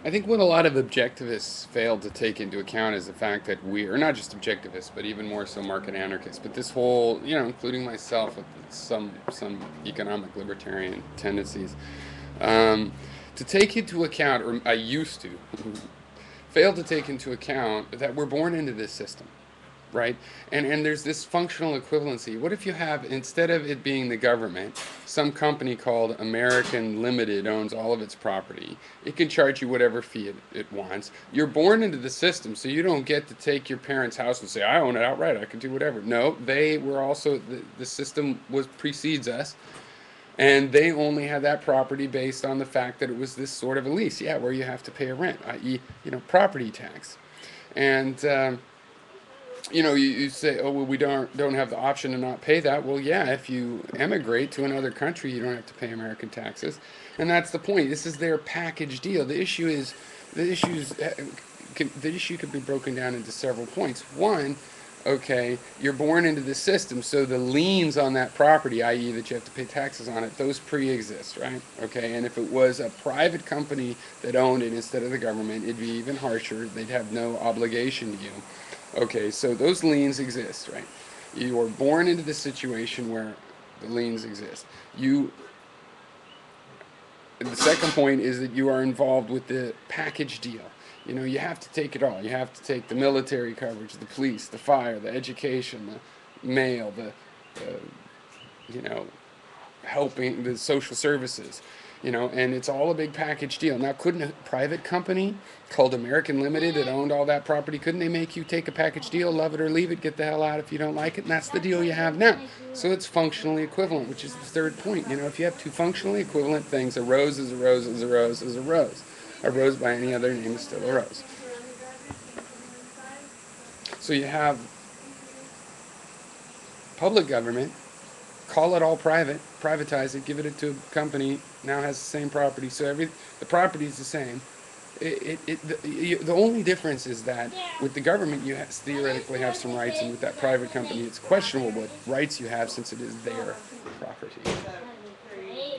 I think what a lot of objectivists fail to take into account is the fact that we are not just objectivists, but even more so market anarchists. But this whole, including myself with some economic libertarian tendencies, um, to take into account, or I used to fail to take into account that we're born into this system, right? And there's this functional equivalency. What if you have, instead of it being the government, some company called American Limited owns all of its property? It can charge you whatever fee it wants. You're born into the system, so you don't get to take your parents' house and say, I own it outright, I can do whatever. No, they were also, the system was precedes us, and they only had that property based on the fact that it was this sort of a lease, yeah, where you have to pay a rent, i.e., property tax. And you say, oh well, we don't have the option to not pay that. Well, yeah, if you emigrate to another country, you don't have to pay American taxes, and that's the point. This is their package deal. The issue could be broken down into several points. One, okay, you're born into the system, so the liens on that property, i.e., that you have to pay taxes on it, those pre-exist, right? Okay, and if it was a private company that owned it instead of the government, it'd be even harsher. They'd have no obligation to you. Okay, so those liens exist, right? You are born into the situation where the liens exist. The second point is that you are involved with the package deal. You have to take it all. You have to take the military coverage, the police, the fire, the education, the mail, the you know, helping the social services, and it's all a big package deal. Now, couldn't a private company called American Limited that owned all that property, couldn't they make you take a package deal, love it or leave it, get the hell out if you don't like it? And that's the deal you have now. So it's functionally equivalent, which is the third point. If you have two functionally equivalent things, a rose is a rose is a rose is a rose. A rose by any other name is still a rose. So you have public government, call it all private, privatize it, give it to a company, now has the same property, so the property is the same. The only difference is that with the government you theoretically have some rights, and with that private company it's questionable what rights you have since it is their property.